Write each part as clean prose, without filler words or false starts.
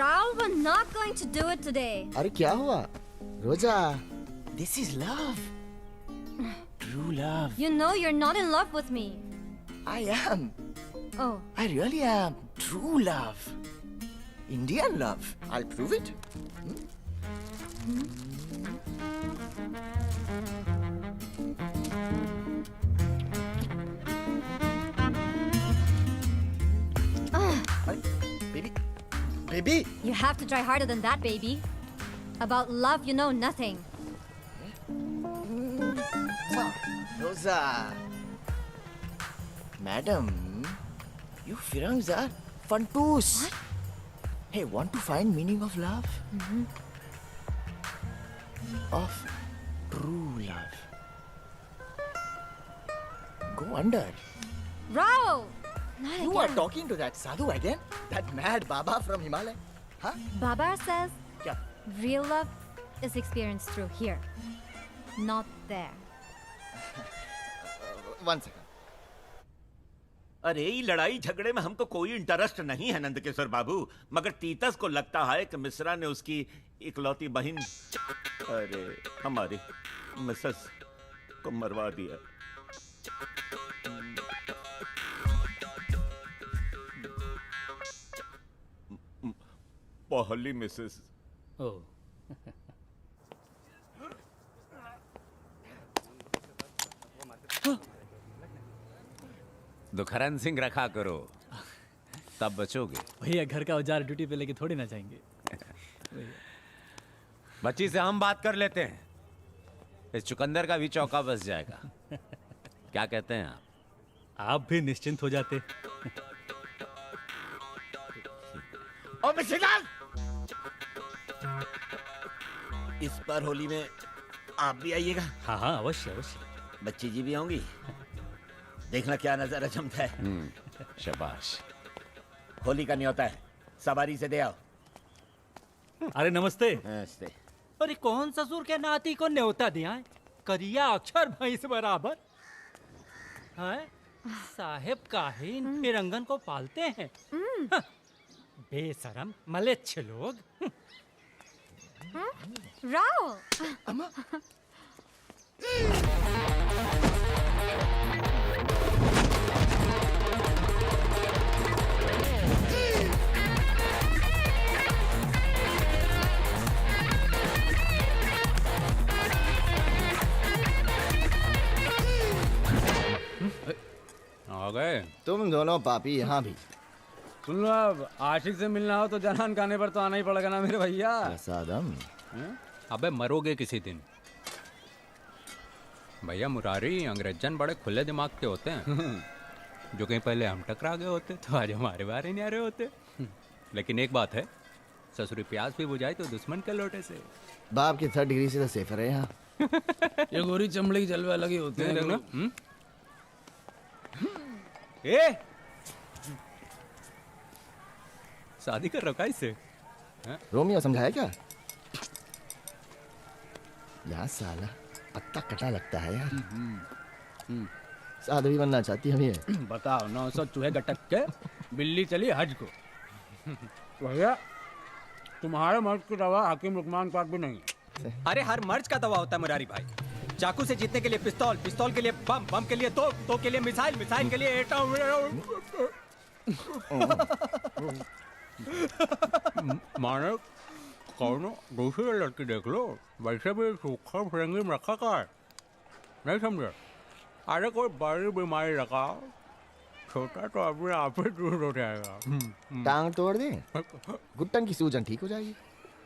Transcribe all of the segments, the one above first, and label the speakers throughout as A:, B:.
A: Rao, we're not going to do it today.
B: अरे क्या हुआ रोजा?
C: This is love. True love.
A: You know you're not in love with me.
C: I am.
A: Oh,
C: I really am. True love. Indian love. I'll prove it. Baby. Baby.
A: you have to try harder than that, baby. About love, you know nothing.
C: Rosa. Madam, you Firangs are fantoos. What? Hey, want to find meaning of love? Of true love. Go under.
A: Rao! Not
C: You are
A: again.
C: talking to that sadhu again? That mad Baba from Himalaya? Huh?
A: Baba says
C: Kya?
A: real love is experienced through here, not there.
C: One second.
D: अरे ये लड़ाई झगड़े में हमको कोई interest नहीं है नंदकिशोर बाबू, मगर तीतस को लगता है कि मिश्रा ने उसकी इकलौती बहन अरे हमारी मिसेस को मरवा दिया। पहली मिसेस।
E: ओह,
F: दुखरन सिंह रखा करो, तब बचोगे।
E: भैया घर का औजार ड्यूटी पे लेके थोड़ी ना जाएंगे।
F: बच्ची से हम बात कर लेते हैं, इस चुकंदर का भी चौका बस जाएगा। क्या कहते हैं आप?
E: आप भी निश्चिंत हो जाते।
D: और मिशिगान! इस बार होली में आप भी आइएगा।
E: हाँ हाँ, अवश्य अवश्य।
D: बच्ची जी भी होंगी, देखना क्या नजारा जमता है।
F: शाबाश।
D: होली का न्योता है, सवारी से दे आओ।
E: अरे नमस्ते।
D: नमस्ते।
G: अरे कौन ससुर के नाती को न्योता दिया है? करिया अक्षर भैंस बराबर है। साहेब काहे इन फिरंगन को पालते हैं? हाँ, बेशरम मलेच्छ लोग।
A: Rao!
F: आ गए
B: तुम दोनों पापी यहाँ भी।
H: सुन लो, अब आशिक से मिलना हो तो जनान खाने पर तो आना ही पड़ेगा ना मेरे भैया।
B: प्रसादम।
F: अबे मरोगे किसी दिन। भैया मुरारी, अंग्रेजन बड़े खुले दिमाग के होते हैं। जो कहीं पहले हम टकरा गए होते तो आज हमारे बारे नहीं आ रहे होते। लेकिन एक बात है, ससुरी प्यास भी बुझाई तो दुश्मन के लोटे से।
B: बाप की 3rd डिग्री से तो सेफर है यहाँ।
H: ये गोरी चमड़ी के जलवे अलग ही होते हैं।
F: देखना।
H: ए,
F: शादी कर रखा इससे।
B: रोमियो समझाया क्या? यहाँ साला पत्ता कटा लगता है यार। साधवी बनना चाहती है हमें।
H: बताओ, 900 चूहे गटक के बिल्ली चली हज को। भैया तुम्हारे मर्द की दवा हाकिम रुकमान पाक भी नहीं।
G: अरे हर मर्ज का दवा होता है मुरारी भाई। चाकू से जीतने के लिए पिस्तौल, पिस्तौल के लिए बम, बम के लिए तोप, तोप के लिए मिसाइल, मिसाइल के लिए एटम।
F: मानो कौन दूसरी लड़की देख लो, वैसे भी सूखा फिरंगी में रखा का है, नहीं समझे? अरे कोई बड़ी बीमारी रखा, छोटा तो अपने आप ही दूर हो जाएगा।
B: टांग तोड़ दे, घुटन की सूजन ठीक हो जाएगी।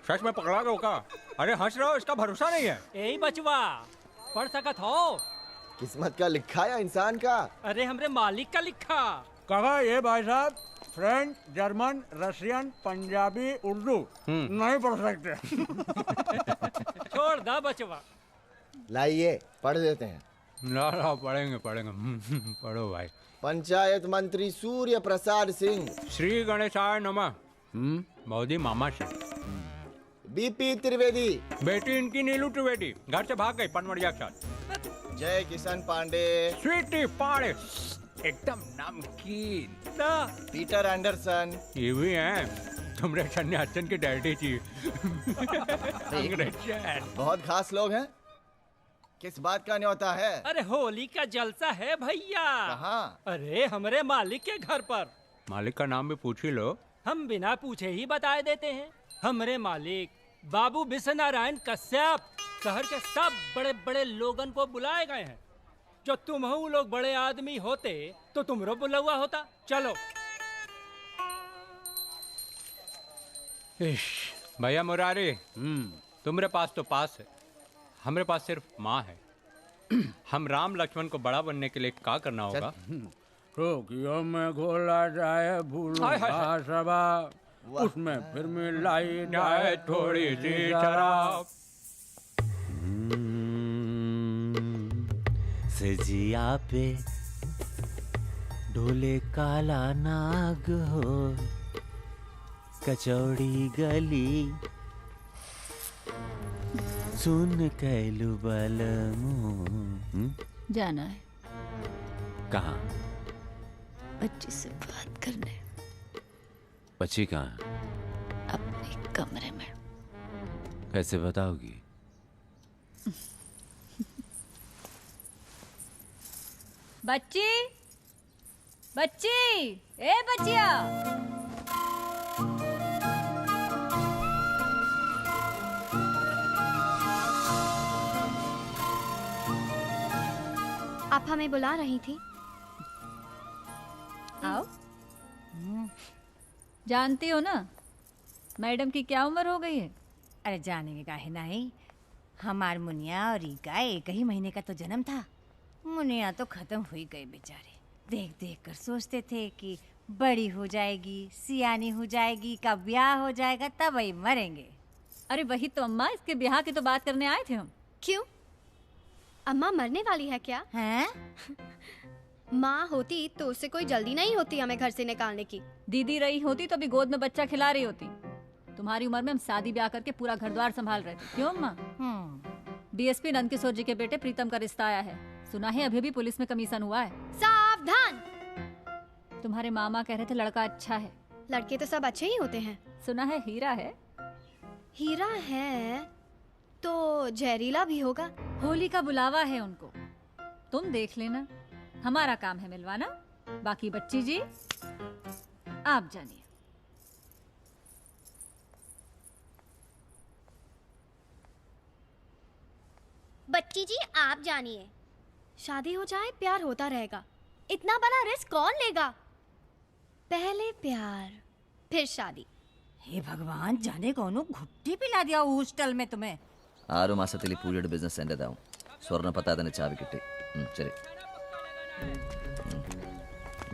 F: सच में पकड़ा गया का? अरे हंस रहा हो, इसका भरोसा नहीं है।
G: यही बचवा पढ़ सकत हो?
B: किस्मत का लिखा या इंसान का?
G: अरे हमरे मालिक का लिखा।
H: कहा ये भाई साहब French, German, Russian, Punjabi, Urdu नहीं पढ़ सकते।
G: छोड़ दा बचवा।
B: लाइए पढ़ देते हैं।
F: ना पढ़ेंगे पढ़ेंगे। पढ़ो भाई।
B: पंचायत मंत्री सूर्य प्रसाद सिंह।
F: श्री गणेशाय नमः। मोदी मामा से।
B: बीपी त्रिवेदी।
F: बेटी इनकी नीलू त्रिवेदी घर से भाग गई पनवड़िया के साथ।
B: जय किशन पांडे।
F: स्वीटी पाड़े एकदम नमकीन।
B: Peter Anderson.
F: ये भी हैं। तुमरे सन्यासन के डैडी जी। अंग्रेजन।
B: बहुत खास लोग हैं। किस बात का न्योता है?
G: अरे होली का जलसा है भैया।
B: कहाँ?
G: अरे हमरे मालिक के घर पर।
F: मालिक का नाम भी पूछ ही लो।
G: हम बिना पूछे ही बता देते हैं। हमरे मालिक बाबू विश्वनारायण कश्यप शहर के सब बड़े बड़े लोगन को बुलाए गए हैं। जो तुम लोग बड़े आदमी होते तो तुमरो बुलावा होता। चलो।
F: भैया मुरारी, तुम्हारे पास तो पास है, हमारे पास सिर्फ माँ है। हम राम लक्ष्मण को बड़ा बनने के लिए क्या करना होगा?
H: टोकियो में घोला जाए भूलू
F: हाय, हाय, हाय।
H: का सबा, उसमें फिर मिलाई जाए थोड़ी सी शराब।
C: सजिया पे ढोले काला नाग हो, कचौड़ी गली सुन कैलू बलमू।
I: जाना है
C: कहाँ?
I: बच्ची से बात करने,
C: बच्ची कहाँ है?
I: अपने कमरे में।
C: कैसे बताओगी?
A: बच्ची, बच्ची, ए बच्चिया।
J: आप हमें बुला रही थी?
A: आओ। जानती हो ना मैडम की क्या उम्र हो गई है?
K: अरे जाने में काहे नहीं। हमार मुनिया और ईका एक ही महीने का तो जन्म था। मुनिया तो खत्म हुई गई बेचारे। देख देख कर सोचते थे कि बड़ी हो जाएगी, सियानी हो जाएगी, का ब्याह हो जाएगा, तब वही मरेंगे।
A: अरे वही तो अम्मा, इसके ब्याह की तो बात करने आए थे हम।
J: क्यों? अम्मा मरने वाली है क्या?
K: हैं?
J: माँ होती तो उससे कोई जल्दी नहीं होती हमें घर से निकालने की।
A: दीदी रही होती तो भी गोद में बच्चा खिला रही होती। तुम्हारी उम्र में हम शादी ब्याह करके पूरा घर द्वार संभाल रहे थे। क्यों अम्मा? डीएसपी नंदकिशोर जी के बेटे प्रीतम का रिश्ता आया है। सुना है अभी भी पुलिस में कमीशन हुआ है।
J: सावधान!
A: तुम्हारे मामा कह रहे थे लड़का अच्छा है।
J: लड़के तो सब अच्छे ही होते हैं।
A: सुना है हीरा है।
J: हीरा है तो जहरीला भी होगा।
A: होली का बुलावा है उनको, तुम देख लेना। हमारा काम है मिलवाना। बाकी बच्ची जी आप जानिए।
J: बच्ची जी आप जानिए। शादी हो जाए प्यार होता रहेगा। इतना बड़ा रिस्क कौन लेगा? पहले प्यार फिर शादी।
K: हे भगवान, जाने कौन घुट्टी पिला दिया हॉस्टल में तुम्हें।
C: 6 മാസത്തിൽ പീരിയഡ് ബിസിനസ് എന്റേതാവും. സ്വർണ്ണ പത്താതിന് ചാവി കിട്ടി. ശരി.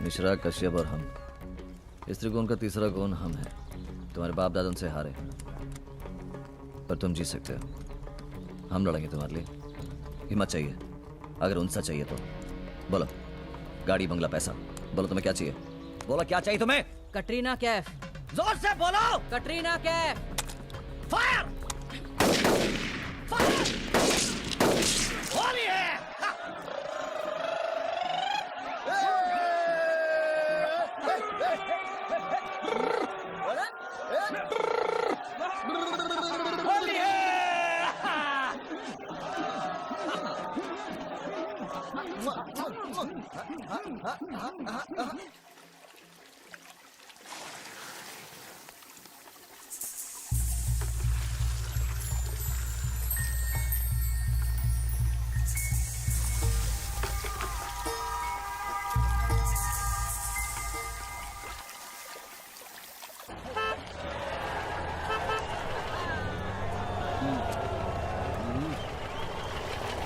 C: मिश्रा, कश्यप और हम। इस त्रिकोण का तीसरा कोण हम हैं। तुम्हारे बाप दादा उनसे हारे, पर तुम जीत सकते हो। हम लड़ेंगे तुम्हारे लिए। हिम्मत चाहिए। अगर उनसा चाहिए तो बोलो। गाड़ी, बंगला, पैसा। बोलो तुम्हें क्या चाहिए? बोलो क्या चाहिए तुम्हें?
K: कटरीना कैफ।
C: जोर से बोलो।
K: कटरीना कैफ।
C: फायर! फायर! होली है!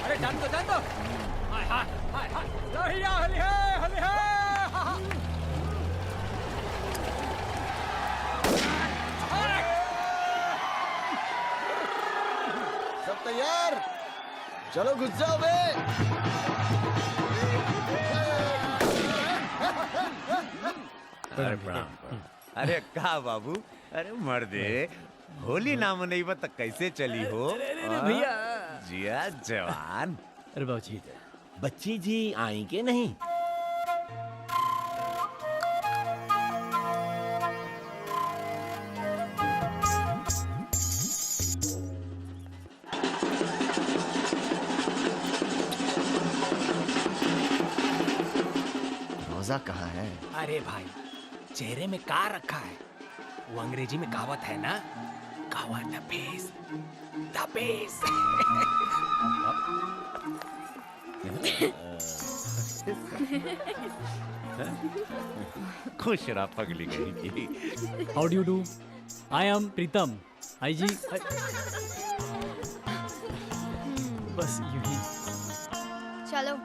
H: अरे जान दो जान दो। हाय हाय हाय हाय लोहिया हली है हली है।
B: सब तैयार? चलो घुस जाओ बे।
D: अरे प्रणाम। अरे का बाबू, अरे मर्दे, होली नाम नहीं बता कैसे चली हो?
E: भैया।
D: जिया जवान।
E: अरे बाबूजी,
D: बच्ची जी आई के नहीं?
B: रजा कहाँ है?
L: अरे भाई, चेहरे में का रखा है? वो अंग्रेजी में कहावत है ना, cover the face, the face.
D: खुश रहा पगली गई।
E: How do you do? I am Pritam. आई जी बस यूं ही।
J: चलो।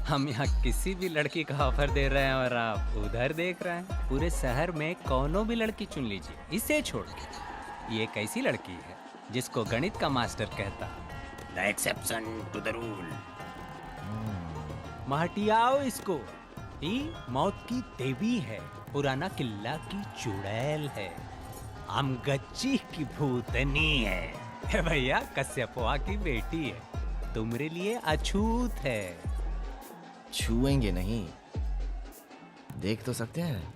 L: हम यहाँ किसी भी लड़की का ऑफर दे रहे हैं और आप उधर देख रहे हैं। पूरे शहर में कौनो भी लड़की चुन लीजिए, इसे छोड़ के। ये एक ऐसी लड़की है जिसको गणित का मास्टर कहता, the exception to the rule. महटियाओ इसको। ये मौत की देवी है, पुराना किला की चुड़ैल है, आमगच्ची की भूतनी है भैया, कश्यपवा की बेटी है, तुम्हारे लिए अछूत है।
B: छुएंगे नहीं, देख तो सकते हैं।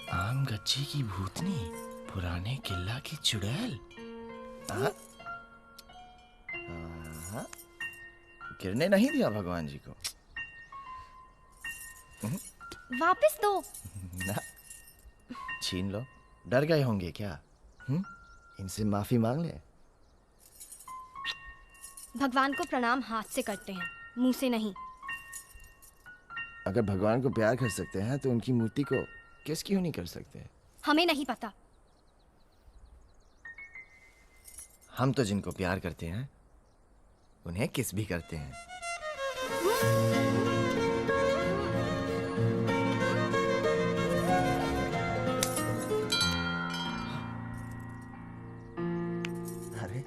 B: आम गच्छी की भूतनी, पुराने किला की चुड़ैल। गिरने नहीं दिया भगवान जी को।
J: वापस दो।
B: ना, छीन लो। डर गए होंगे क्या? इनसे माफी मांग ले।
J: भगवान को प्रणाम हाथ से करते हैं, मुंह से नहीं।
B: अगर भगवान को प्यार कर सकते हैं तो उनकी मूर्ति को किस क्यों नहीं कर सकते?
J: हमें नहीं पता।
B: हम तो जिनको प्यार करते हैं उन्हें किस भी करते हैं। अरे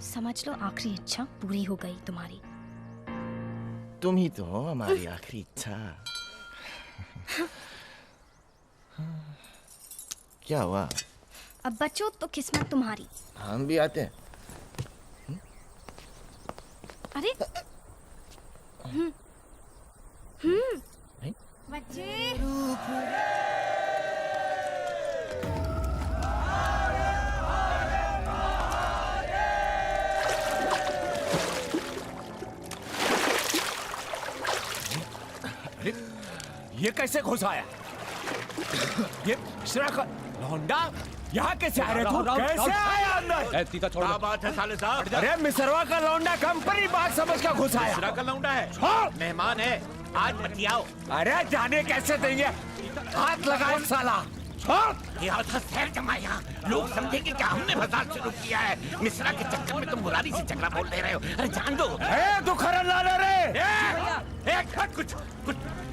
J: समझ लो आखिरी इच्छा पूरी हो गई तुम्हारी।
B: तुम ही तो हो हमारी आखिरी इच्छा। क्या हुआ?
J: अब बचो तो किस्मत तुम्हारी।
B: हम भी आते हैं।
J: अरे
K: बच्चे
L: ये कैसे घुस आया? ये शराका लौंडा यहाँ कैसे आ रहे तू? कैसे आया अंदर?
H: तीता छोड़।
D: क्या बात है साले साहब?
L: अरे मिसरवा का लौंडा कंपनी बात समझ का घुस आया।
D: मिसरा का लौंडा है, मेहमान है, आज बतियाओ।
L: अरे जाने कैसे देंगे? हाथ लगाओ साला।
D: ये शहर जमा यहाँ, लोग समझेंगे कि हमने फसाद शुरू किया है। मिश्रा के चक्कर में तुम मुरारी से झगड़ा बोल दे रहे हो। अरे जान दो।
L: तू खरन ला ले रे।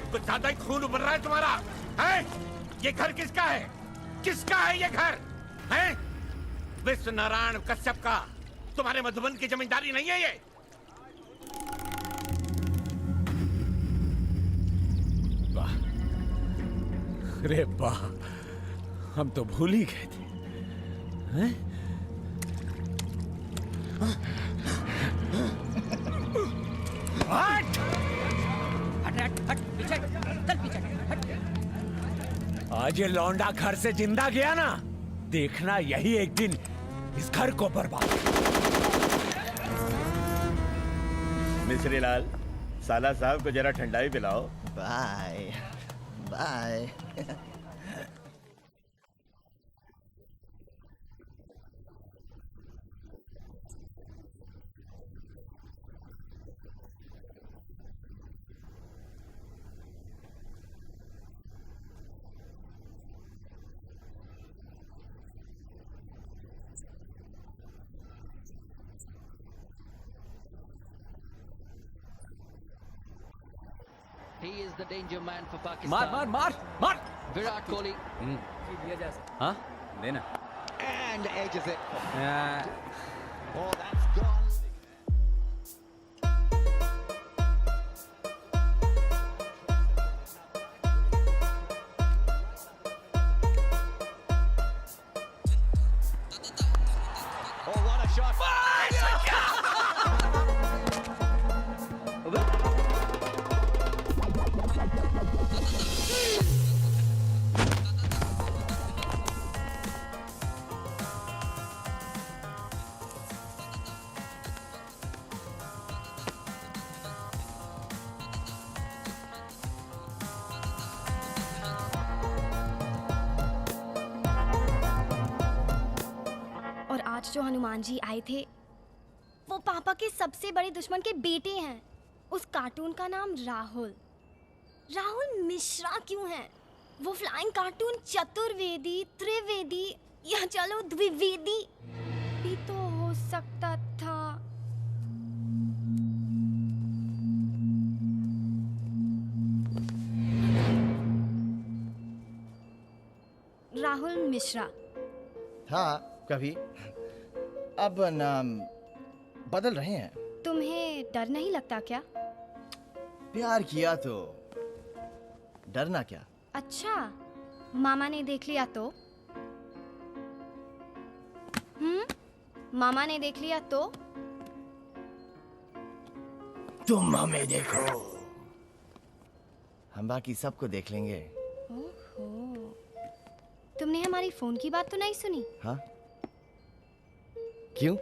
D: कुछ ज्यादा ही खून उबल रहा है तुम्हारा। है? ये घर किसका है? किसका है ये घर? है? विश्व नारायण कश्यप का, तुम्हारे मधुबन की जमींदारी नहीं है ये।
L: वाह, अरे वाह, हम तो भूल ही गए थे। हैं? हट! हट, पीछे, चल पीछे, हट। आज ये लौंडा घर से जिंदा गया ना, देखना यही एक दिन इस घर को बर्बाद।
D: मिश्री लाल, साला साहब को जरा ठंडाई पिलाओ।
B: Bye bye.
L: मार मार मार मार।
M: Virat Kohli.
L: दिया जा सकता। हाँ देना।
M: And edges it.
L: Oh,
M: that's gone. Oh, what a shot.
J: और आज जो हनुमान जी आए थे वो पापा के सबसे बड़े दुश्मन के बेटे हैं। उस कार्टून का नाम राहुल राहुल मिश्रा क्यों है? वो फ्लाइंग कार्टून चतुर्वेदी, त्रिवेदी या चलो द्विवेदी भी तो हो सकता था। राहुल मिश्रा।
B: हाँ कभी। अब नाम बदल रहे हैं।
J: तुम्हें डर नहीं लगता क्या?
B: प्यार किया तो डरना क्या?
J: अच्छा, मामा ने देख लिया तो? मामा ने देख लिया तो?
B: तुम हमें देखो, हम बाकी सबको देख लेंगे।
J: ओहो, तुमने हमारी फोन की बात तो नहीं सुनी?
B: हाँ? क्यों?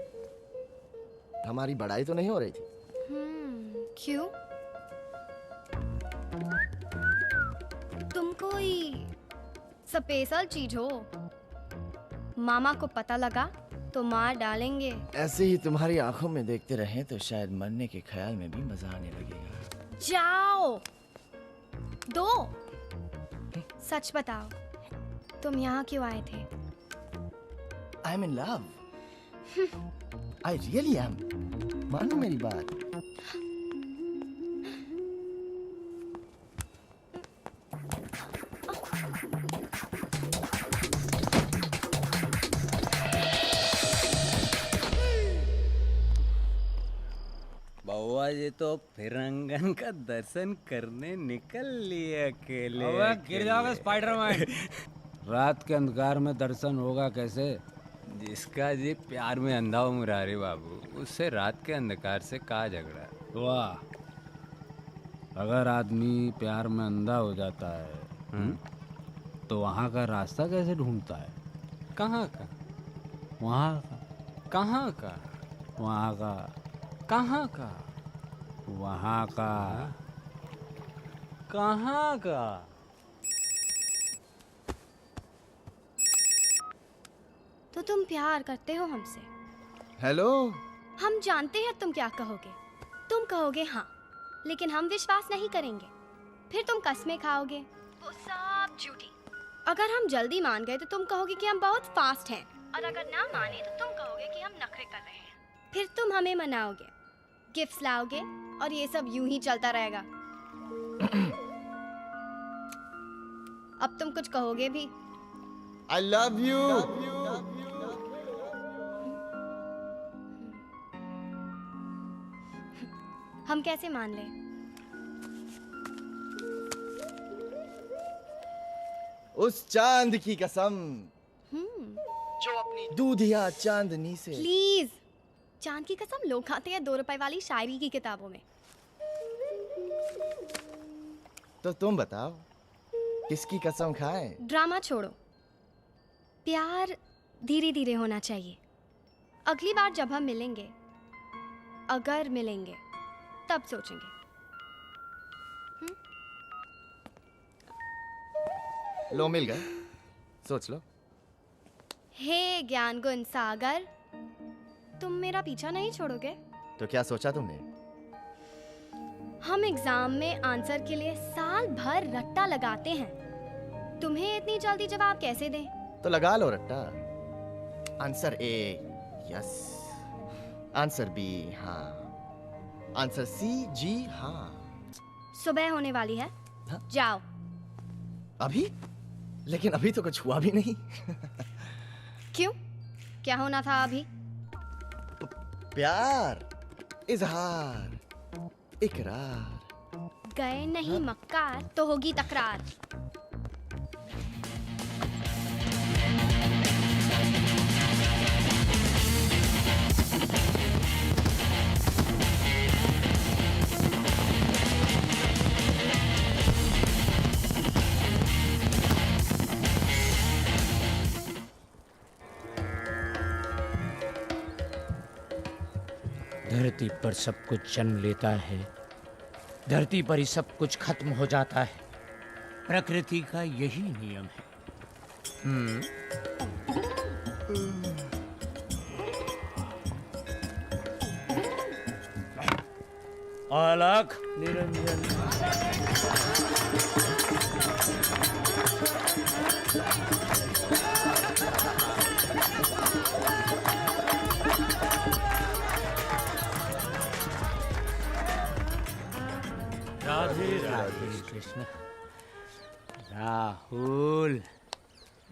B: हमारी बड़ाई तो नहीं हो रही थी?
J: क्यों? तुम कोई स्पेशल चीज हो। मामा को पता लगा तो मार डालेंगे।
B: ऐसे ही तुम्हारी आंखों में देखते रहें तो शायद मरने के ख्याल में भी मजा आने लगेगा।
J: जाओ दो, सच बताओ तुम यहाँ क्यों आए थे?
B: I'm in love. I really am. मानो मेरी बात।
L: बउआ जी तो फिरंगन का दर्शन करने निकल लिए अकेले।
H: अबे गिर जाओगे स्पाइडरमैन। रात के अंधकार में दर्शन होगा कैसे?
L: जिसका जी प्यार में अंधा हो मुरारी बाबू, उससे रात के अंधकार से का झगड़ा।
H: वाह, अगर आदमी प्यार में अंधा हो जाता है तो वहाँ का रास्ता कैसे ढूंढता है?
L: कहाँ का?
H: वहाँ का।
L: कहाँ का?
H: वहाँ का।
L: कहाँ का?
H: वहाँ का।
L: कहाँ का?
J: तो तुम प्यार करते हो हमसे?
B: हेलो।
J: हम जानते हैं तुम क्या कहोगे। तुम कहोगे हाँ, लेकिन हम विश्वास नहीं करेंगे। फिर तुम कस्में खाओगे, वो सब झूठी। अगर हम जल्दी मान गए तो तुम कहोगे कि हम बहुत फास्ट हैं, और अगर ना माने तो तुम कहोगे कि हम नखरे कर रहे हैं। फिर तुम हमें मनाओगे, गिफ्ट्स लाओगे, और ये सब यूं ही चलता रहेगा। अब तुम कुछ कहोगे भी?
B: I love you.
J: हम कैसे मान लें?
B: उस चांद की कसम जो अपनी दूधिया चांदनी से।
J: प्लीज, चांद की कसम लोग खाते हैं 2 रुपए वाली शायरी की किताबों में।
B: तो तुम बताओ, किसकी कसम खाएं?
J: ड्रामा छोड़ो, प्यार धीरे धीरे होना चाहिए। अगली बार जब हम मिलेंगे, अगर मिलेंगे, तब सोचेंगे।
B: लो मिल गए, सोच लो।
J: हे ज्ञान गुण सागर, तुम मेरा पीछा नहीं छोड़ोगे?
B: तो क्या सोचा तुमने?
J: हम एग्जाम में आंसर के लिए साल भर रट्टा लगाते हैं। तुम्हें इतनी जल्दी जवाब कैसे दें?
B: तो लगा लो रट्टा। Answer A yes, answer B हाँ, आंसर सी जी हाँ।
J: सुबह होने वाली है, जाओ।
B: अभी? लेकिन अभी तो कुछ हुआ भी नहीं।
J: क्यों? क्या होना था अभी?
B: प्यार, इजहार, इकरार।
J: गए नहीं मक्कार तो होगी तकरार।
N: धरती पर सब कुछ जन्म लेता है, धरती पर ही सब कुछ खत्म हो जाता है। प्रकृति का यही नियम है। अलख निरंजन। राधे राधे कृष्ण। राहुल,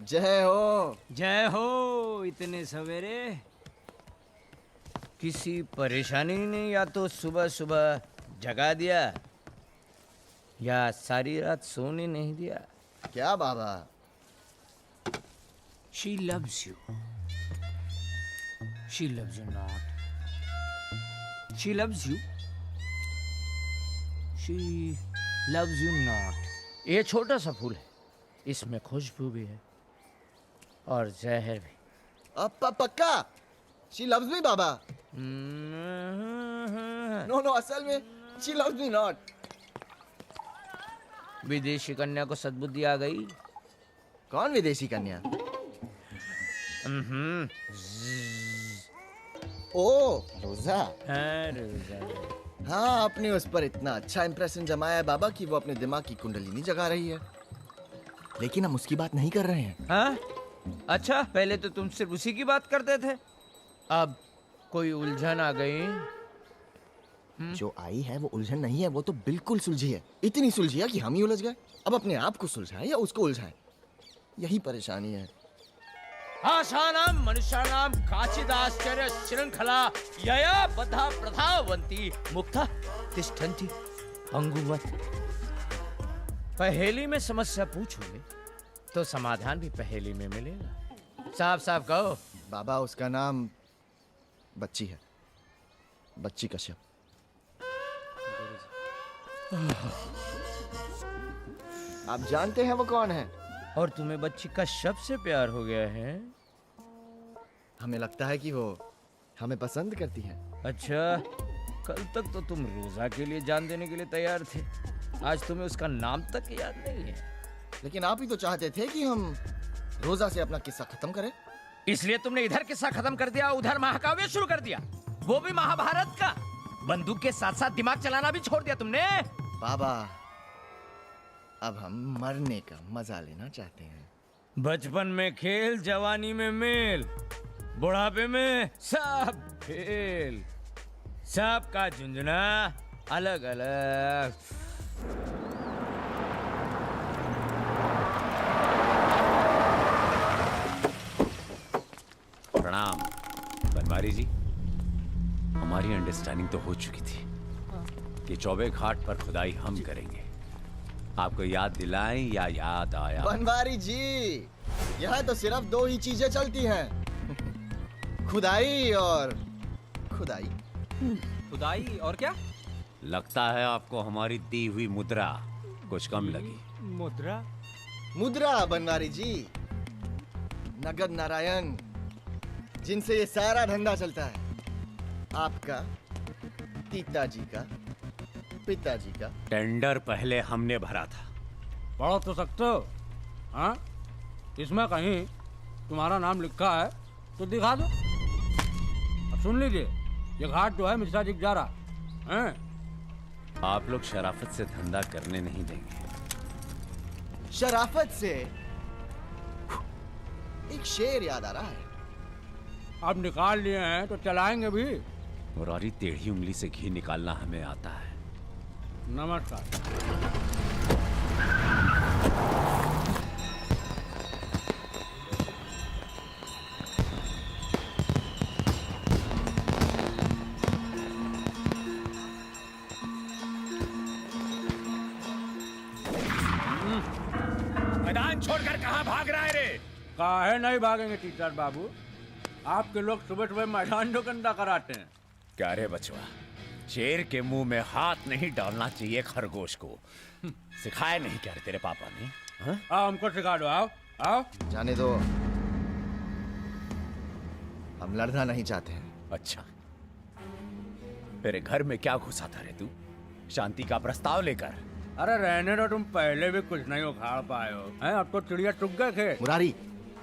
B: जय हो।
N: जय हो। इतने सवेरे किसी परेशानी ने या तो सुबह सुबह जगा दिया या सारी रात सोने नहीं दिया?
B: क्या बाबा?
N: She loves you. She loves you not. She loves you. She loves you not. ये छोटा सा फूल है, इसमें खुशबू भी है और जहर भी।
B: अब पक्का? She loves me, बाबा? नो नो, असल में she loves me not.
N: विदेशी कन्या को सद्बुद्धि आ गई।
B: कौन विदेशी कन्या? ओ रोजा।
N: हाँ, रोजा।
B: हाँ, आपने उस पर इतना अच्छा इंप्रेशन जमाया है बाबा कि वो अपने दिमाग की कुंडली जगा रही है। लेकिन हम उसकी बात नहीं कर रहे हैं।
N: हाँ? अच्छा, पहले तो तुम सिर्फ उसी की बात करते थे, अब कोई उलझन आ गई।
B: जो आई है वो उलझन नहीं है, वो तो बिल्कुल सुलझी है। इतनी सुलझी है कि हम ही उलझ गए। अब अपने आप को सुलझाएं या उसको उलझाएं, यही परेशानी है।
N: आसानां मनुष्याणां काचिदाश्चर्य श्रृंखला यया बद्धा प्रधावन्ति मुक्ता तिष्ठन्ति पंगुवत। पहेली में समस्या पूछोगे तो समाधान भी पहेली में मिलेगा। साफ साफ कहो।
B: बाबा, उसका नाम बच्ची है, बच्ची कश्यप। आप जानते हैं वो कौन है?
N: और तुम्हें बच्ची कश्यप से प्यार हो गया है?
B: हमें लगता है कि वो हमें पसंद करती है।
N: अच्छा, कल तक तो तुम रोजा के लिए जान देने के लिए तैयार थे, आज तुम्हें उसका नाम तक याद नहीं है।
B: लेकिन आप ही तो चाहते थे कि हम रोजा से अपना किस्सा खत्म करें।
N: इसलिए तुमने इधर किस्सा खत्म कर दिया, उधर महाकाव्य शुरू कर दिया, वो भी महाभारत का। बंदूक के साथ साथ दिमाग चलाना भी छोड़ दिया तुमने।
B: बाबा, अब हम मरने का मजा लेना चाहते हैं।
N: बचपन में खेल, जवानी में मेल, बुढ़ापे में सब फेल। सबका झुंझुना अलग अलग।
L: प्रणाम बनवारी जी। हमारी अंडरस्टैंडिंग तो हो चुकी थी कि चौबे घाट पर खुदाई हम करेंगे। आपको याद दिलाएं या याद आया?
B: बनवारी जी, यहाँ तो सिर्फ दो ही चीजें चलती हैं, खुदाई और खुदाई।
L: खुदाई और क्या? लगता है आपको हमारी दी हुई मुद्रा कुछ कम लगी।
G: मुद्रा?
B: मुद्रा बनवारी जी, नगद नारायण, जिनसे ये सारा धंधा चलता है। आपका, पिताजी का, पिताजी का।
L: टेंडर पहले हमने भरा था।
H: पढ़ो तो सकते हो? हाँ, इसमें कहीं तुम्हारा नाम लिखा है तो दिखा दो। अब सुन लीजिए, ये घाट जो है मिश्रा जी जा रहा है।
L: आप लोग शराफत से धंधा करने नहीं देंगे।
B: शराफत से? एक शेर याद आ रहा है।
H: अब निकाल लिए हैं तो चलाएंगे भी।
L: मुरारी, टेढ़ी उंगली से घी निकालना हमें आता है।
H: नमस्कार।
N: मैदान छोड़कर कहाँ भाग रहा है रे?
H: काहे नहीं भागेंगे टीचर बाबू, आपके लोग सुबह सुबह मैदान जो गंदा कराते हैं।
N: क्या रे बचवा, शेर के मुंह में हाथ नहीं डालना चाहिए खरगोश को। सिखाया नहीं क्या रे तेरे पापा ने? हाँ?
H: आओ हमको सिखा दो, आओ आओ।
B: जाने दो, हम लड़ना नहीं चाहते हैं।
N: अच्छा, मेरे घर में क्या घुसा था रे तू शांति का प्रस्ताव लेकर?
H: अरे रहने दो, तुम पहले भी कुछ नहीं उखाड़ पाए हो हैं, अब तो चिड़िया चुग गए थे।
B: मुरारी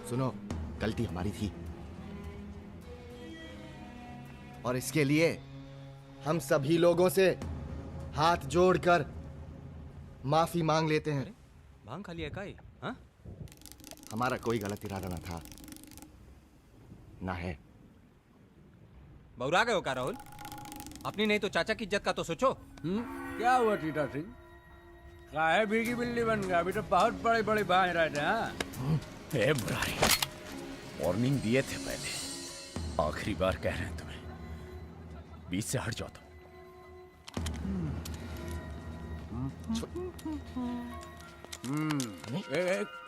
B: सुनो, गलती हमारी थी और इसके लिए हम सभी लोगों से हाथ जोड़कर माफी मांग लेते हैं।
L: भांग खा लिया काई? हाँ?
B: हमारा कोई गलत इरादा ना था, ना है।
L: बौरा गए हो क्या राहुल? अपनी नहीं तो चाचा की इज्जत का तो सोचो।
H: क्या हुआ टीटा सिंह, काहे भीगी बिल्ली बन गया? अभी तो बहुत बड़े बड़े भांज रहे थे। हाँ?
N: ए बुराई, वार्निंग दिए थे पहले, आखिरी बार कह रहे हैं तुम्हें, बीच से हट जाओ तुम।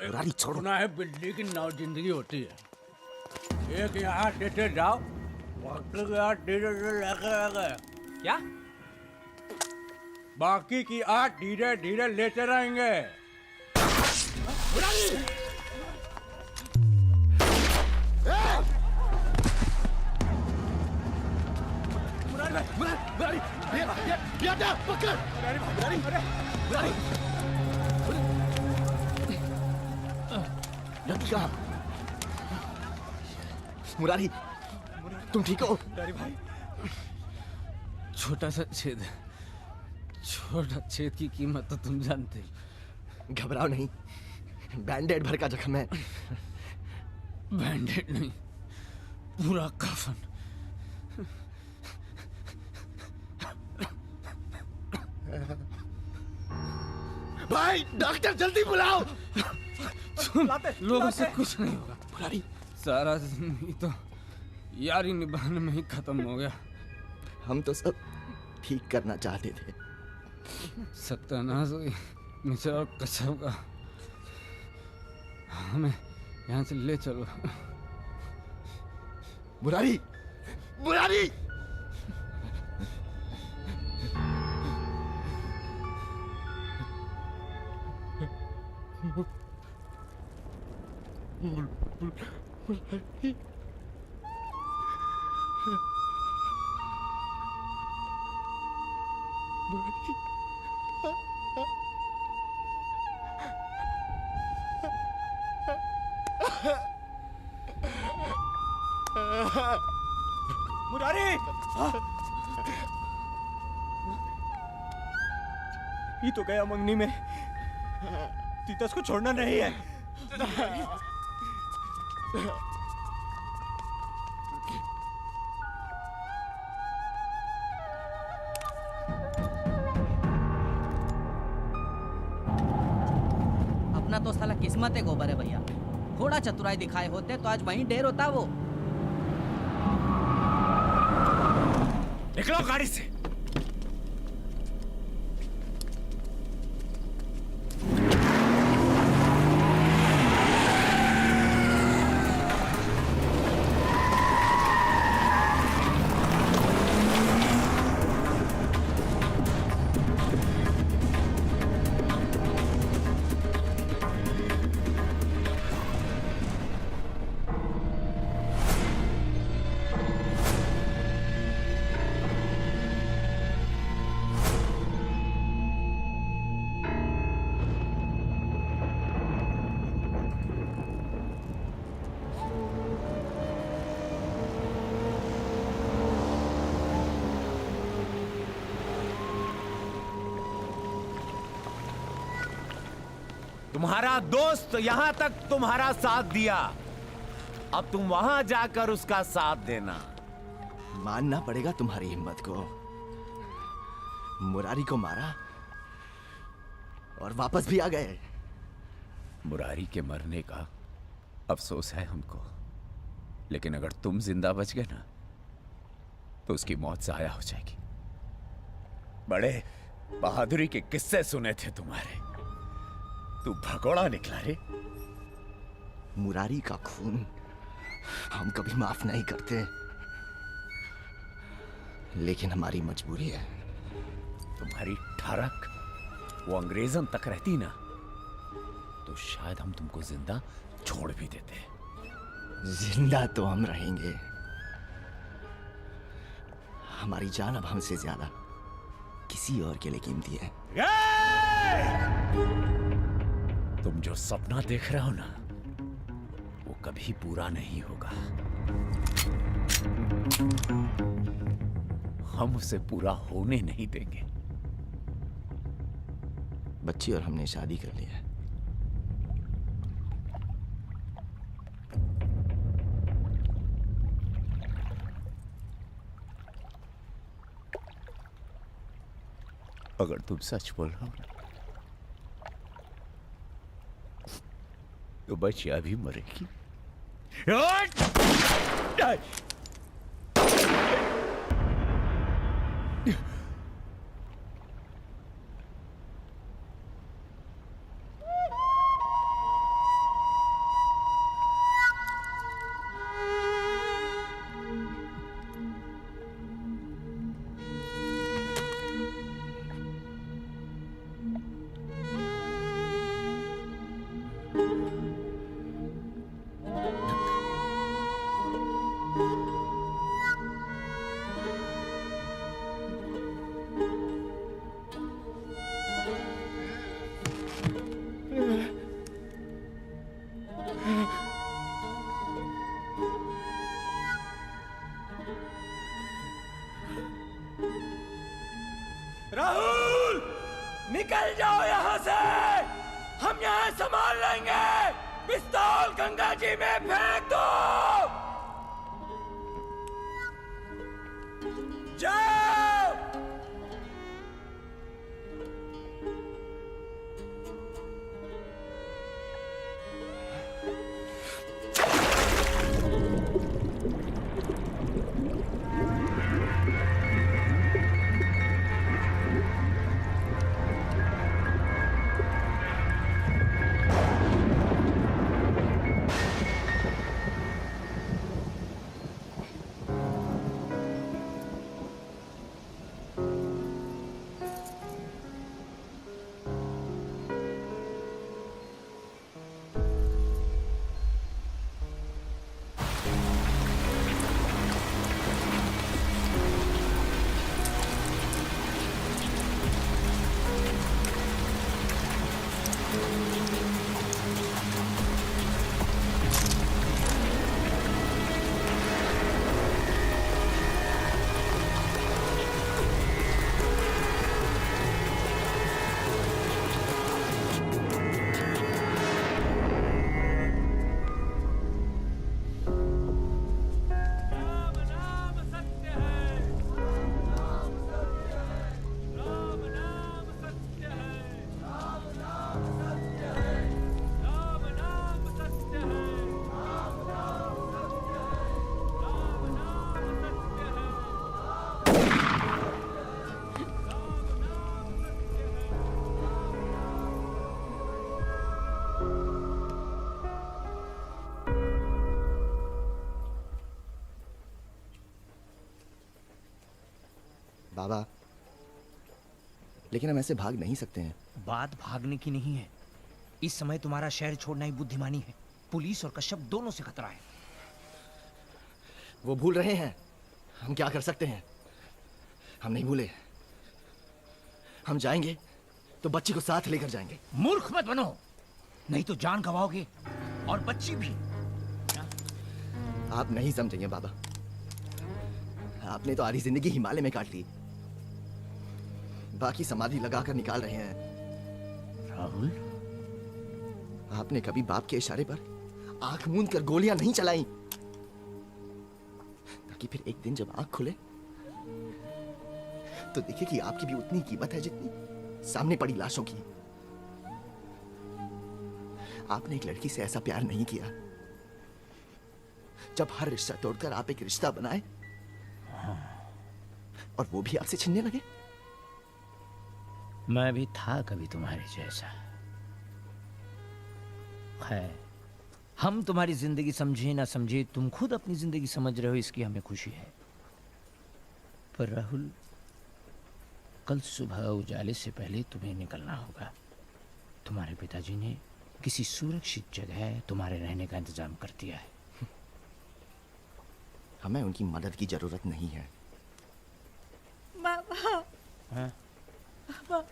H: बुराई छोड़ो ना, है बिल्ली की नौ जिंदगी होती है। एक यहाँ देते जाओ, बाकी की आठ धीरे धीरे लेके आ गए।
L: क्या?
H: बाकी की आठ धीरे धीरे लेते रहेंगे।
B: मुरारी, तुम ठीक हो?
L: भाई,
C: छोटा सा छेद है, छोटा छेद की कीमत तो तुम जानते हो।
B: घबराओ नहीं, बैंडेड भर का जख्म है।
C: बैंडेड नहीं, पूरा कफन।
B: भाई डॉक्टर जल्दी बुलाओ।
C: लोगों से कुछ नहीं होगा बुरारी, सारा जिंदगी तो यारी निभाने में ही खत्म हो गया।
B: हम तो सब ठीक करना चाहते थे।
C: सत्यानाश हुई मिश्रा और कश्यप का। हमें यहाँ से ले चलो।
B: बुरारी, बुरारी!
L: मुरारी! ये तो गया मंगनी में, तीतस को छोड़ना नहीं है।
O: अपना तो साला किस्मत है गोबर है भैया, थोड़ा चतुराई दिखाए होते तो आज वहीं ढेर होता वो।
N: निकलो गाड़ी से। तुम्हारा दोस्त यहां तक तुम्हारा साथ दिया, अब तुम वहां जाकर उसका साथ देना।
B: मानना पड़ेगा तुम्हारी हिम्मत को। मुरारी को मारा और वापस भी आ गए।
P: मुरारी के मरने का अफसोस है हमको, लेकिन अगर तुम जिंदा बच गए ना तो उसकी मौत जाया हो जाएगी। बड़े बहादुरी के किस्से सुने थे तुम्हारे, तू भगोड़ा निकला रे।
B: मुरारी का खून हम कभी माफ नहीं करते, लेकिन हमारी मजबूरी है।
P: तुम्हारी ठरक वो अंग्रेजन तक रहती ना तो शायद हम तुमको जिंदा छोड़ भी देते।
B: जिंदा तो हम रहेंगे, हमारी जान अब हमसे ज्यादा किसी और के लिए कीमती है।
P: तुम जो सपना देख रहे हो ना वो कभी पूरा नहीं होगा, हम उसे पूरा होने नहीं देंगे।
B: बच्ची और हमने शादी कर ली है।
P: अगर तुम सच बोल रहे हो ना तो बच्चिया भी मरेगी।
Q: राहुल, निकल जाओ यहाँ से, हम यहाँ संभाल लेंगे। पिस्तौल गंगा जी में फेंक दो। जाओ।
B: बाबा, लेकिन हम ऐसे भाग नहीं सकते हैं।
N: बात भागने की नहीं है, इस समय तुम्हारा शहर छोड़ना ही बुद्धिमानी है। पुलिस और कश्यप दोनों से खतरा है।
B: वो भूल रहे हैं, हम क्या कर सकते हैं? हम नहीं भूले। हम जाएंगे तो बच्ची को साथ लेकर जाएंगे।
N: मूर्ख मत बनो, नहीं तो जान गवाओगे और बच्ची भी।
B: आप नहीं समझेंगे बाबा, आपने तो आधी जिंदगी हिमालय में काट ली, बाकी समाधि लगाकर निकाल रहे हैं।
P: राहुल,
B: आपने कभी बाप के इशारे पर आंख मूंद कर गोलियां नहीं चलाई, ताकि फिर एक दिन जब आंख खुले तो देखे कि आपकी भी उतनी कीमत है जितनी सामने पड़ी लाशों की। आपने एक लड़की से ऐसा प्यार नहीं किया जब हर रिश्ता तोड़कर आप एक रिश्ता बनाए और वो भी आपसे छीनने लगे।
N: मैं भी था कभी तुम्हारे जैसा। खैर, हम तुम्हारी जिंदगी समझे ना समझे, तुम खुद अपनी जिंदगी समझ रहे हो, इसकी हमें खुशी है। पर राहुल, कल सुबह उजाले से पहले तुम्हें निकलना होगा। तुम्हारे पिताजी ने किसी सुरक्षित जगह तुम्हारे रहने का इंतजाम कर दिया है।
B: हमें उनकी मदद की जरूरत नहीं है।
K: बाबा,
N: हाँ?
K: बाबा,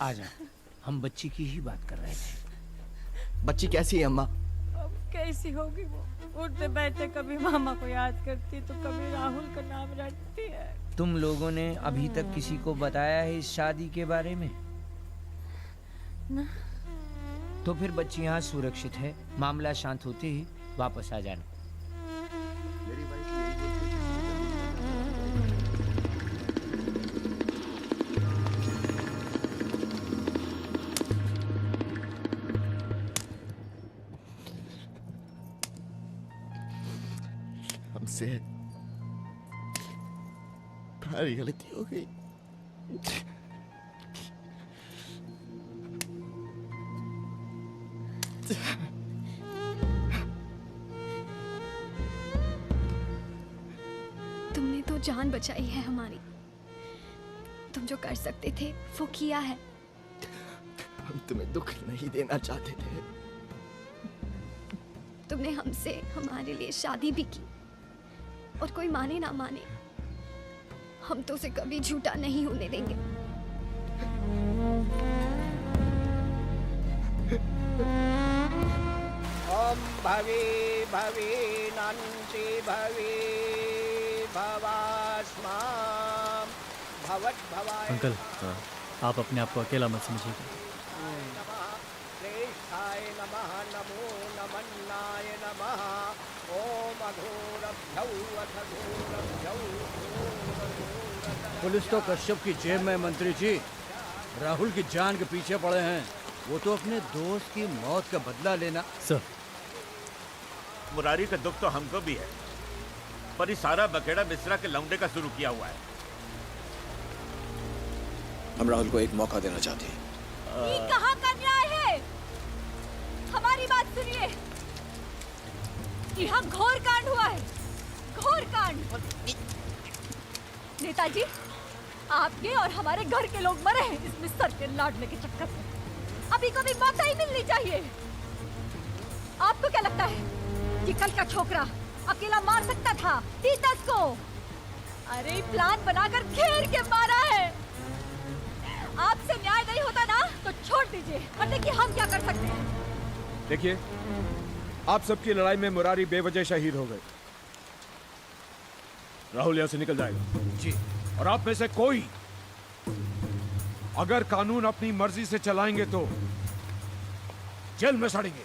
N: आ जाओ, हम बच्ची की ही बात कर रहे थे।
B: बच्ची कैसी है अम्मा?
K: अब कैसी होगी वो? उठते बैठते कभी मामा को याद करती तो कभी राहुल का नाम रटती है।
N: तुम लोगों ने अभी तक किसी को बताया है इस शादी के बारे में?
K: ना।
N: तो फिर बच्ची यहाँ सुरक्षित है, मामला शांत होते ही वापस आ जाना।
B: हमसे भारी गलती हो गई।
J: तुमने तो जान बचाई है हमारी। तुम जो कर सकते थे वो किया है।
B: हम तुम्हें दुख नहीं देना चाहते थे।
J: तुमने हमसे हमारे लिए शादी भी की, और कोई माने ना माने, हम तो उसे कभी झूठा नहीं होने देंगे।
R: ओम भवे भवे नंति भवे भवास्मा भवत भवाय।
E: अंकल, आप अपने आप को अकेला मत समझिएगा।
R: श्रेष्ठाय नमः, नमो नमन्नाय नमः। ओम अघोरभ्यौ अथ घोरभ्यौ।
H: पुलिस तो कश्यप की जेब में मंत्री जी। राहुल की जान के पीछे पड़े हैं। वो तो अपने दोस्त की मौत का बदला लेना।
E: सर,
D: मुरारी का दुख तो हमको भी है, पर ये सारा बखेड़ा मिश्रा के लौंडे का शुरू किया हुआ है।
S: हम राहुल को एक मौका देना चाहते हैं।
A: ये कहाँ का न्याय है? हमारी बात सुनिए। यहाँ घोर कांड हुआ है, घोर कांड। नेताजी, आपके और हमारे घर के लोग मरे हैं इस मिस्टर के लाडले के चक्कर में। अभी को भी मौका ही मिलनी चाहिए। आपको क्या लगता है कि कल का छोकरा अकेला मार सकता था तीतस को? अरे प्लान बनाकर घेर के मारा है। आपसे न्याय नहीं होता ना तो छोड़ दीजिए, वरना कि हम क्या कर सकते हैं।
S: देखिए, आप सबकी लड़ाई में मुरारी बेवजह शहीद हो गए। राहुल यहाँ से निकल जाएगा
H: जी।
S: और आप में से कोई अगर कानून अपनी मर्जी से चलाएंगे तो जेल में सड़ेंगे।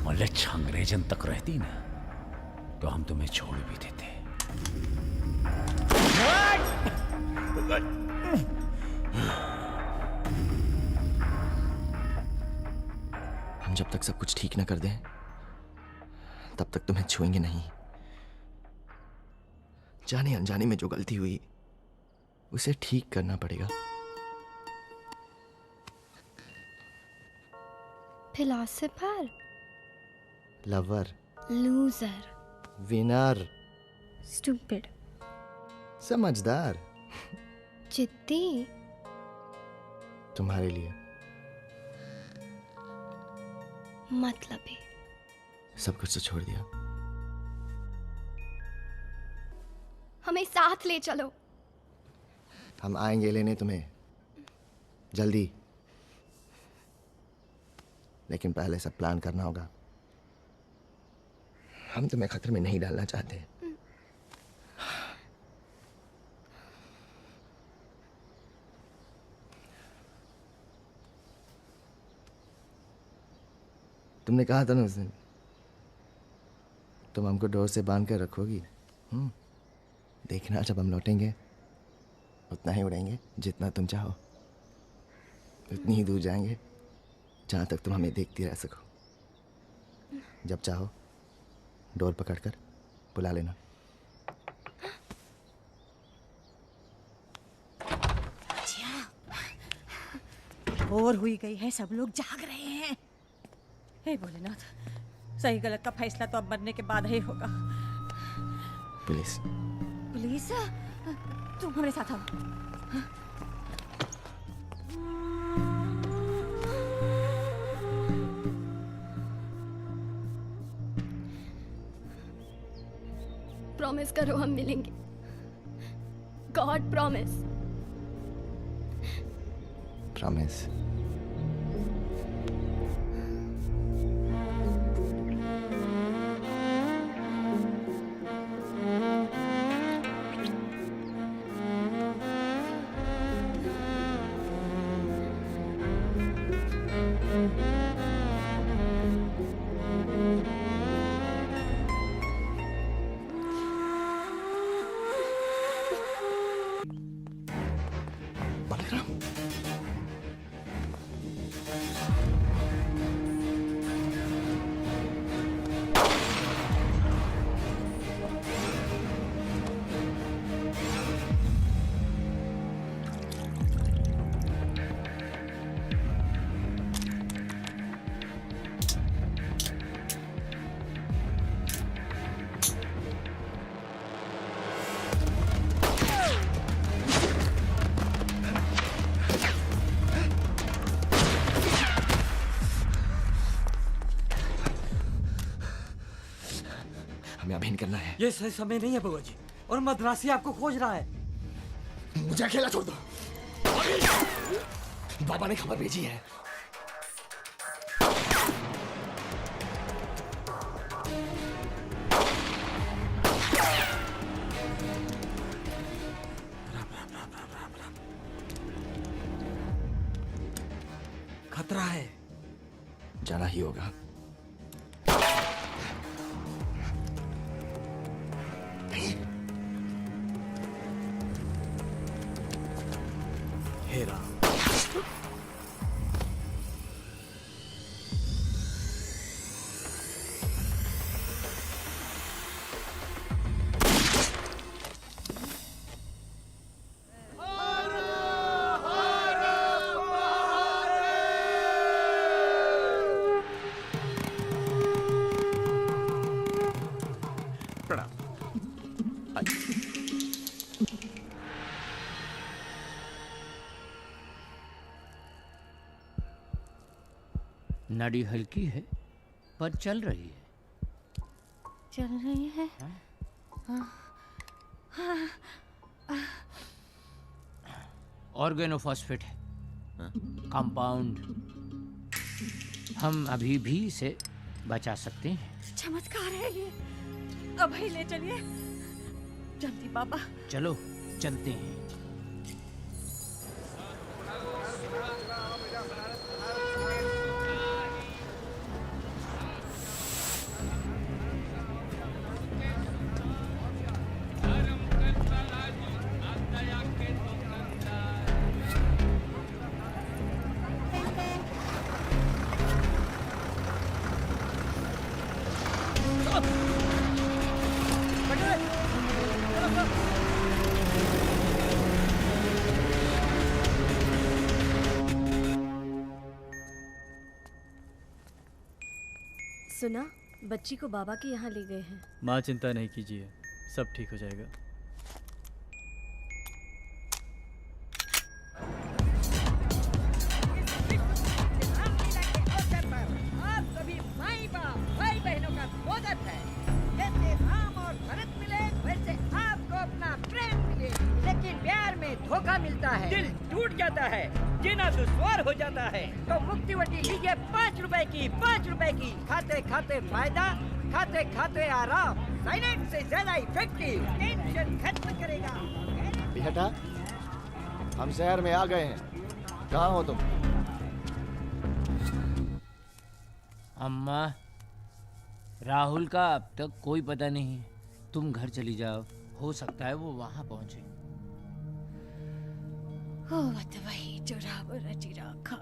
P: मलच अंग्रेजन तक रहती ना तो हम तुम्हें छोड़ भी देते।
B: हम जब तक सब कुछ ठीक न कर दें तब तक तुम्हें छुएंगे नहीं। जाने अनजाने में जो गलती हुई उसे ठीक करना पड़ेगा।
J: Philosopher,
B: lover,
J: loser,
B: winner,
J: stupid,
B: समझदार।
J: जिद्दी,
B: तुम्हारे लिए
J: मतलबी।
B: सब कुछ तो छोड़ दिया।
J: हमें साथ ले चलो।
B: हम आएंगे लेने तुम्हें जल्दी, लेकिन पहले सब प्लान करना होगा। हम तुम्हें खतरे में नहीं डालना चाहते। तुमने कहा था ना उस दिन तुम हमको डोर से बांध कर रखोगी। देखना जब हम लौटेंगे उतना ही उड़ेंगे जितना तुम चाहो, उतनी ही दूर जाएंगे जहाँ तक तुम हमें देखती रह सको। जब चाहो डोर पकड़कर बुला लेना।
K: भोर हुई गई है, सब लोग जाग रहे हैं। हे भोलेनाथ, सही गलत का फैसला तो अब मरने के बाद ही होगा।
B: पुलिस,
K: पुलिस, तुम हमारे साथ आओ।
J: प्रॉमिस करो हम मिलेंगे। God promise.
B: प्रॉमिस। हमें अभिन करना है।
O: ये सही समय नहीं है बुआ जी, और मद्रासी आपको खोज रहा है।
B: मुझे अकेला छोड़ दो। बाबा ने खबर भेजी है।
O: खतरा है।
B: जाना ही होगा।
O: हेरा,
N: नाड़ी हल्की है पर चल रही है।
K: चल रही है।
N: ऑर्गेनोफॉस्फेट है, कंपाउंड। हम अभी भी इसे बचा सकते हैं।
K: चमत्कार है ये। अब ही ले चलिए जल्दी बाबा।
N: चलो चलते हैं।
T: सुना, बच्ची को बाबा के यहाँ ले गए हैं।
E: माँ चिंता नहीं कीजिए, सब ठीक हो जाएगा।
U: आप सभी माई बाप भाई बहनों का स्वागत है। जैसे राम और भरत मिले वैसे आपको अपना प्रेम मिले, लेकिन प्यार में धोखा मिलता है, दिल टूट जाता है, जीना दुश्वार हो जाता है। तो मुक्तिवटी लीजिए 5 रुपए की, 5 रुपए की। खाते खाते फायदा, खाते खाते आराम। साइलेंट से ज्यादा इफेक्टिव, टेंशन खत्म करेगा।
B: बेटा, हम शहर में आ गए हैं, कहाँ हो तुम?
N: अम्मा, राहुल का अब तक कोई पता नहीं। तुम घर चली जाओ, हो सकता है वो वहां पहुंचे।
I: होवत वही जो राव रची राखा।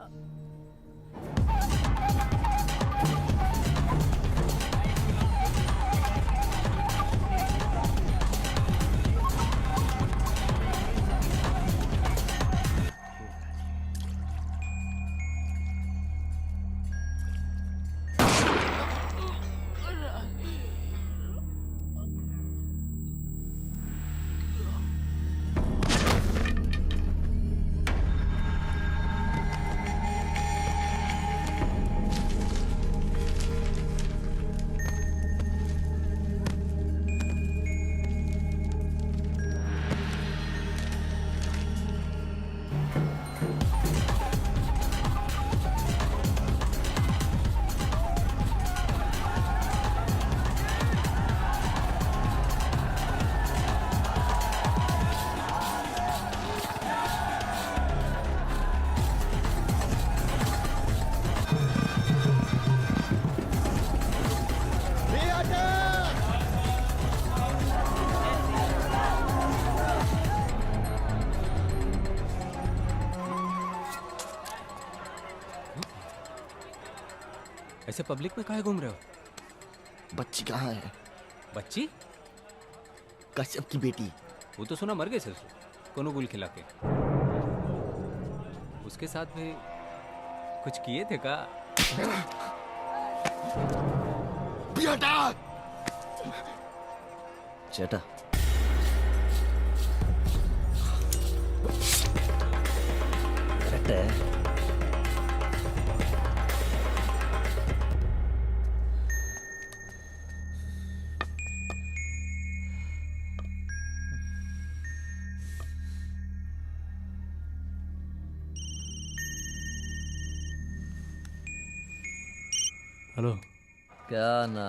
L: ऐसे पब्लिक में काहे घूम रहे हो?
B: बच्ची कहाँ है?
L: बच्ची?
B: कश्यप की बेटी।
L: वो तो सुना मर गए सर, कोनो गुल खिला के। उसके साथ भी कुछ किए थे का?
B: बेटा!
C: चेटा, करेक्ट है।
E: हेलो।
C: क्या ना,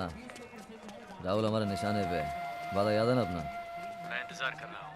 C: राहुल हमारे निशाने पे। वादा याद है ना अपना?
E: मैं इंतजार कर रहा हूँ।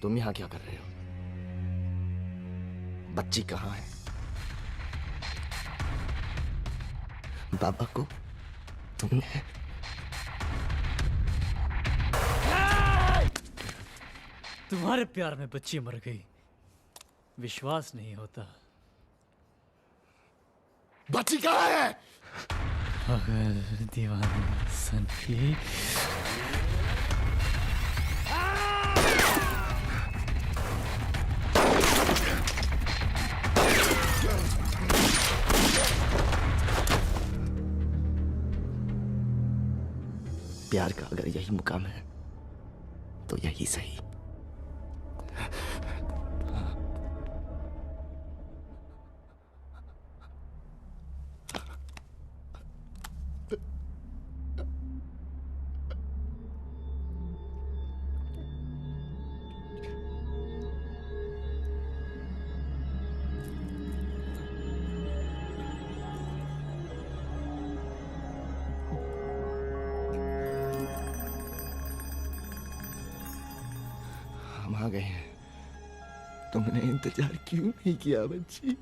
B: तुम यहाँ क्या कर रहे हो? बच्ची कहाँ है? बाबा को तुमने
E: तुम्हारे प्यार में बच्ची मर गई, विश्वास नहीं होता।
S: बच्ची कहाँ है?
E: अगर दीवानी सन की
B: प्यार का अगर यही मुकाम है तो यही सही। हम आ गए हैं। तुमने इंतजार क्यों नहीं किया बच्ची?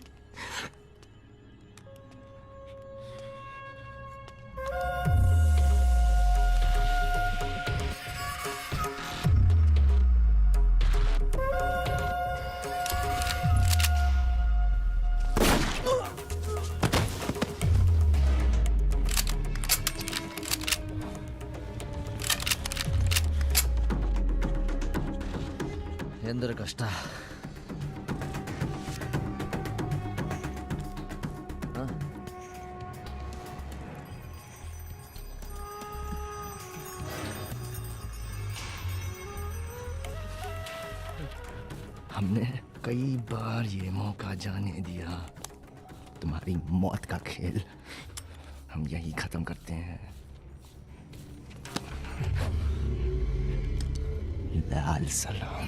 C: इंद्र कष्टा।
B: हमने कई बार ये मौका जाने दिया। तुम्हारी मौत का खेल हम यही खत्म करते हैं। लाल सलाम।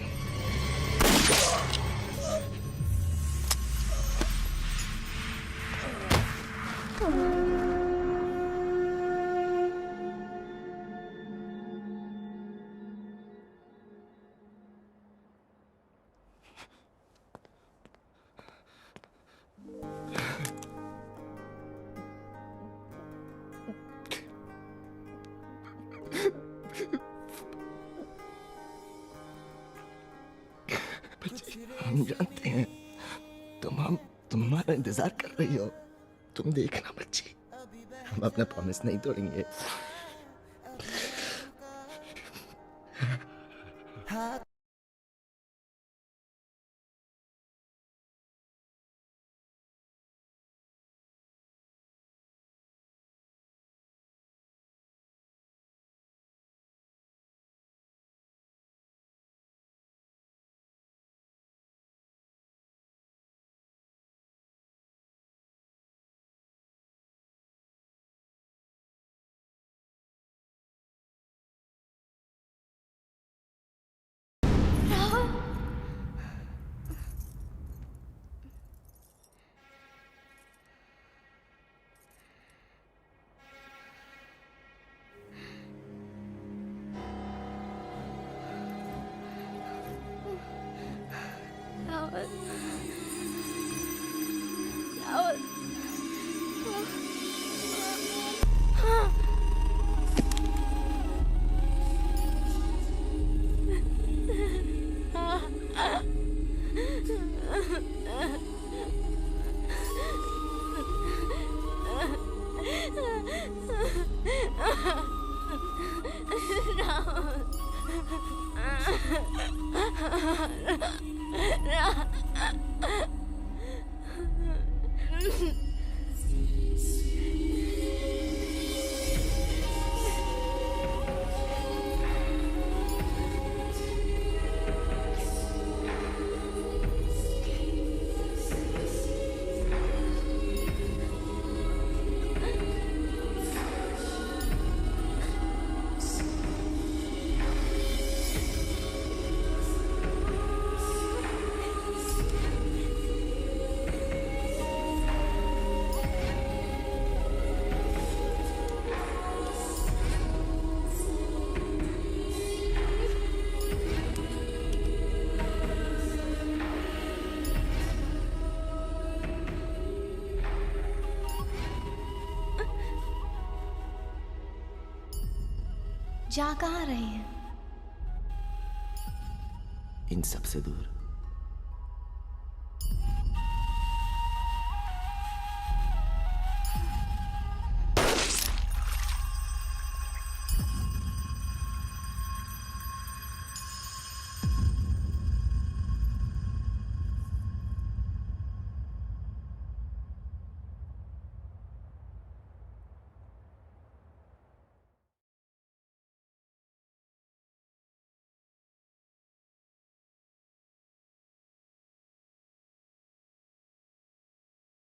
B: हम जानते हैं तुम तुम्हारा इंतजार कर रही हो। तुम देखना बच्ची, हम अपना प्रॉमिस नहीं तोड़ेंगे।
J: जा कहाँ रहे हैं?
B: इन सब से दूर।